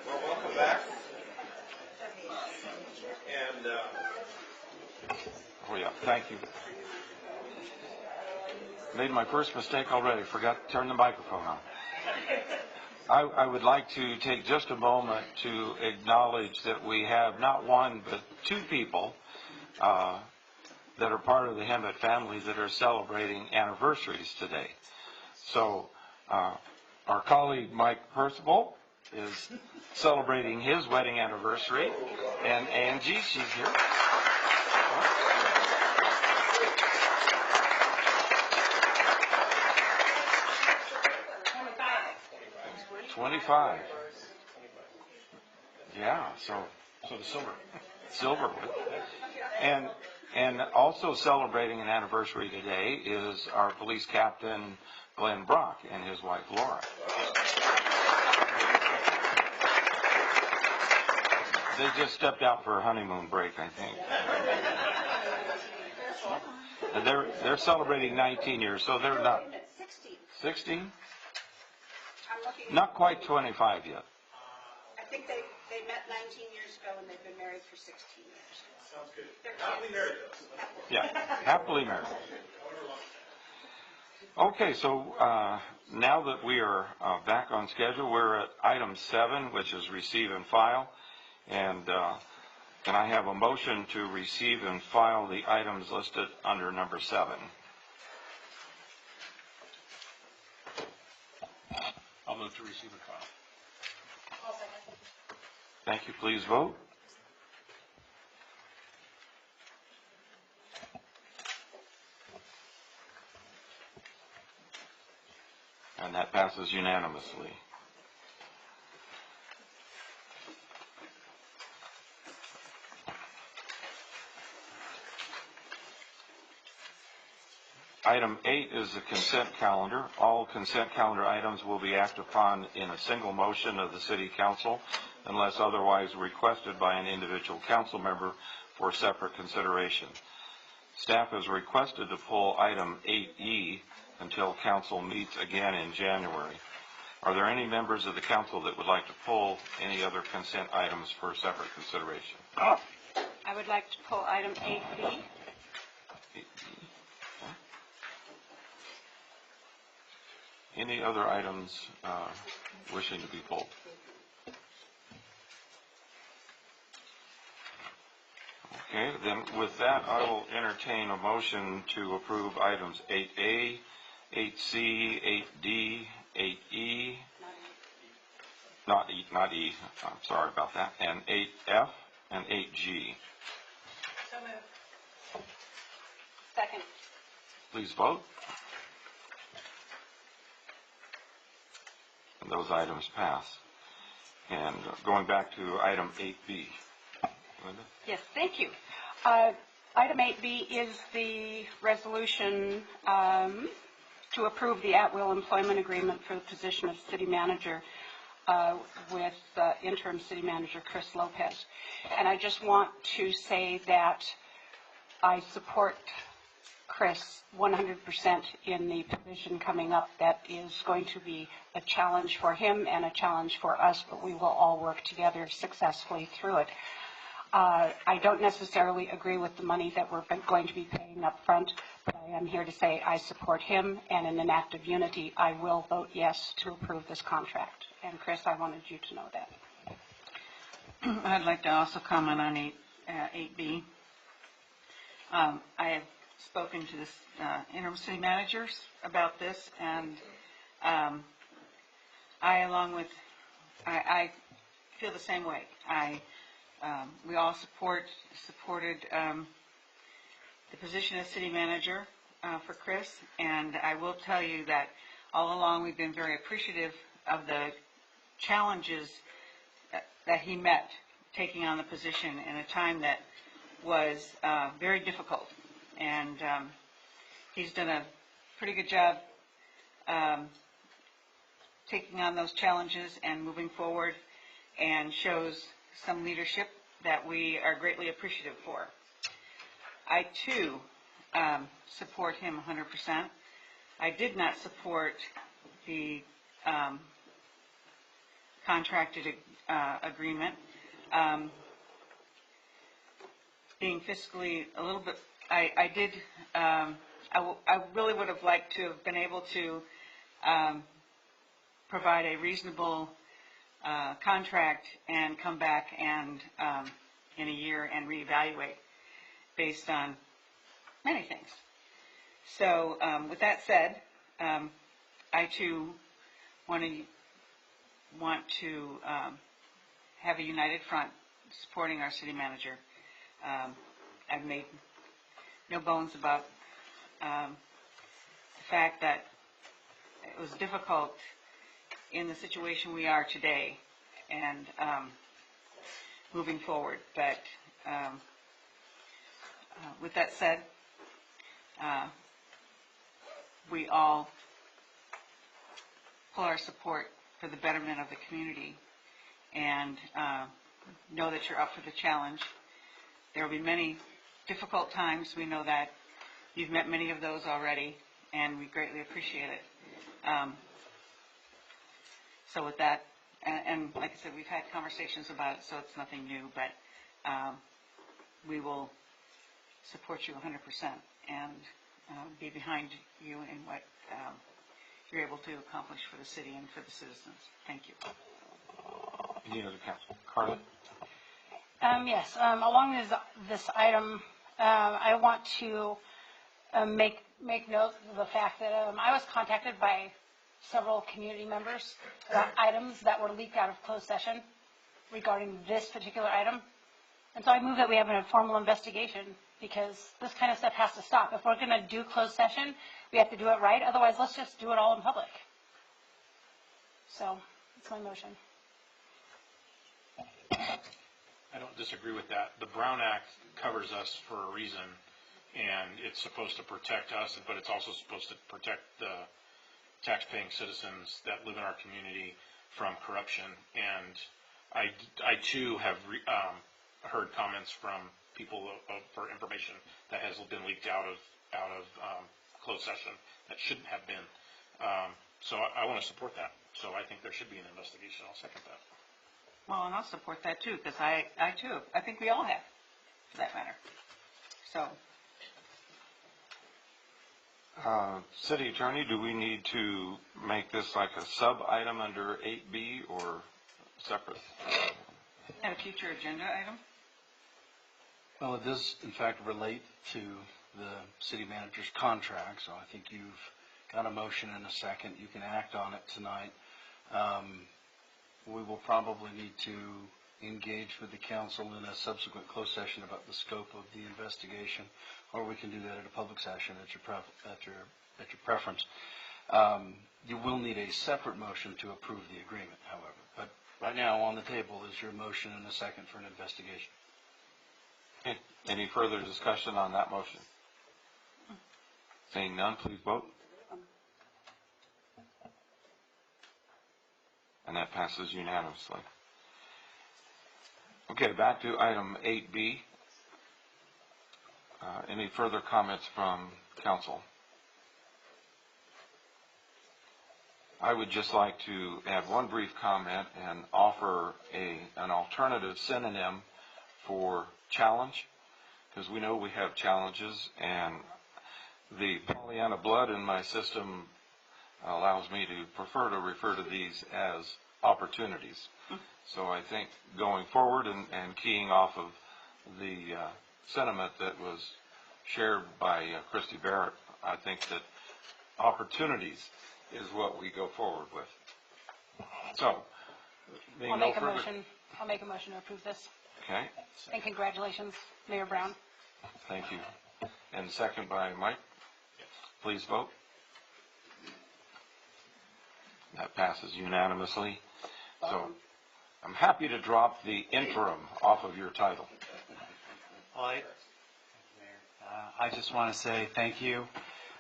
Well, welcome back. And oh yeah, thank you. Made my first mistake already. Forgot to turn the microphone on. I would like to take just a moment to acknowledge that we have not one but two people that are part of the Hemet family that are celebrating anniversaries today. So our colleague Mike Percival is celebrating his wedding anniversary, and Angie, she's here. 25. Yeah, so the silver one. And also celebrating an anniversary today is our police captain Glenn Brock and his wife Laura. They just stepped out for a honeymoon break, I think. And they're celebrating 19 years, so they're not 16. Not quite 25 yet. I think they met 19 years ago and they've been married for 16 years. sounds good. Happily married, though. Yeah, happily married. Okay, so now that we are back on schedule, we're at item 7, which is receive and file. And can I have a motion to receive and file the items listed under number 7? I'll move to receive and file. Thank you. Please vote. And that passes unanimously. Item 8 is the consent calendar. All consent calendar items will be acted upon in a single motion of the City Council unless otherwise requested by an individual council member for separate consideration. Staff has requested to pull item 8E until council meets again in January. Are there any members of the council that would like to pull any other consent items for separate consideration? I would like to pull item 8B. 8B. Any other items wishing to be pulled? Okay, then with that, I will entertain a motion to approve items 8A, 8C, 8D, 8E, not E, I'm sorry about that, and 8F and 8G. So moved. Second. Please vote. And those items pass. And going back to item 8B. Linda? Yes, thank you. Item 8B is the resolution to approve the at-will employment agreement for the position of city manager with interim city manager Chris Lopez. And I just want to say that I support Chris 100% in the position coming up. That is going to be a challenge for him and a challenge for us, but we will all work together successfully through it. I don't necessarily agree with the money that we're going to be paying up front, but I am here to say I support him, and in an act of unity, I will vote yes to approve this contract. And Chris, I wanted you to know that. I'd like to also comment on 8B. I have spoken to this interim city managers about this, and I feel the same way. We all supported the position of city manager for Chris, and I will tell you that all along we've been very appreciative of the challenges that he met taking on the position in a time that was very difficult, and he's done a pretty good job taking on those challenges and moving forward, and shows some leadership that we are greatly appreciative for. I, too, support him 100%. I did not support the contracted agreement. Being fiscally a little bit, I really would have liked to have been able to provide a reasonable contract and come back and in a year and reevaluate based on many things. So with that said, I too want to have a united front supporting our city manager. I've made no bones about the fact that it was difficult in the situation we are today and moving forward. But with that said, we all pull our support for the betterment of the community and know that you're up for the challenge. There will be many difficult times. We know that. You've met many of those already, and we greatly appreciate it. So with that, and like I said, we've had conversations about it, so it's nothing new, but we will support you 100% and be behind you in what you're able to accomplish for the city and for the citizens. Thank you. Any other council? Carla? Yes, along this item, I want to make note of the fact that I was contacted by several community members about items that were leaked out of closed session regarding this particular item. And so I move that we have a formal investigation, because this kind of stuff has to stop. If we're going to do closed session, we have to do it right. Otherwise, let's just do it all in public. So that's my motion. I don't disagree with that. The Brown Act covers us for a reason, and it's supposed to protect us, but it's also supposed to protect the tax-paying citizens that live in our community from corruption. And I too have heard comments from people for information that has been leaked out of closed session that shouldn't have been. So I want to support that. So I think there should be an investigation. I'll second that. Well, and I'll support that too, because I too, I think we all have, for that matter. So. City Attorney, do we need to make this like a sub-item under 8B or separate? And a future agenda item? Well, it does, in fact, relate to the city manager's contract, so I think you've got a motion and a second. You can act on it tonight. We will probably need to engage with the council in a subsequent closed session about the scope of the investigation, or we can do that at a public session at your preference. You will need a separate motion to approve the agreement, however. But right now on the table is your motion and a second for an investigation. Okay. Any further discussion on that motion? Seeing none, please vote. And that passes unanimously. Okay, back to item 8B. Any further comments from council? I would just like to add one brief comment and offer an alternative synonym for challenge, because we know we have challenges, and the Pollyanna blood in my system allows me to prefer to refer to these as opportunities. So I think going forward and keying off of the sentiment that was shared by Christy Barrett, I think that opportunities is what we go forward with. So, being I'll no make a further- motion. I'll make a motion to approve this. Okay, And congratulations, Mayor Brown. thank you. And second by Mike. Please vote. That passes unanimously. So I'm happy to drop the interim off of your title. I just want to say thank you.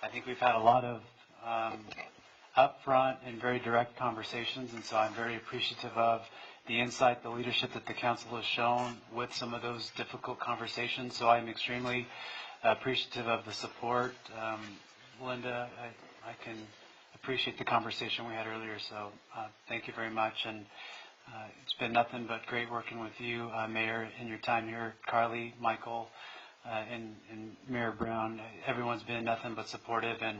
I think we've had a lot of upfront and very direct conversations, and so I'm very appreciative of the insight, the leadership that the council has shown with some of those difficult conversations. So I'm extremely appreciative of the support. Linda, I can appreciate the conversation we had earlier, so thank you very much. And it's been nothing but great working with you, Mayor, in your time here. Carly, Michael, and Mayor Brown, everyone's been nothing but supportive and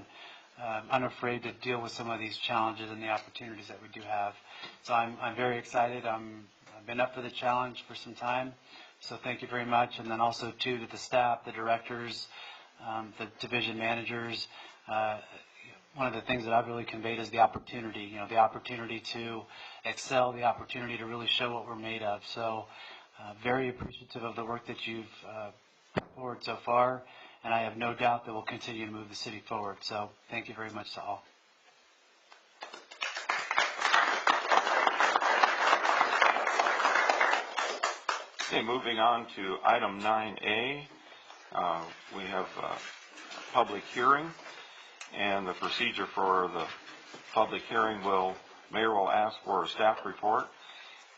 unafraid to deal with some of these challenges and the opportunities that we do have. So I'm very excited. I've been up for the challenge for some time, so thank you very much. And then also too to the staff, the directors, the division managers. One of the things that I've really conveyed is the opportunity, the opportunity to excel, the opportunity to really show what we're made of. So very appreciative of the work that you've put forward so far, and I have no doubt that we'll continue to move the city forward. So thank you very much to all. Okay, moving on to item 9A. We have a public hearing, and the procedure for the public hearing Mayor will ask for a staff report,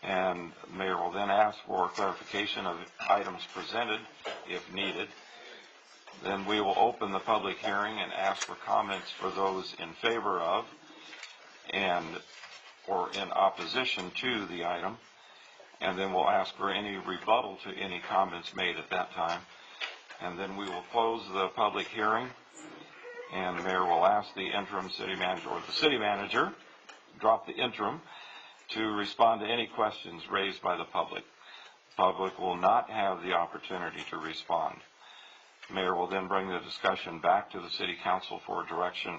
and Mayor will then ask for clarification of items presented if needed. Then we will open the public hearing and ask for comments for those in favor of or in opposition to the item. And then we'll ask for any rebuttal to any comments made at that time. And then we will close the public hearing, and the Mayor will ask the interim city manager, or the city manager, drop the interim, to respond to any questions raised by the public. The public will not have the opportunity to respond. The Mayor will then bring the discussion back to the City Council for direction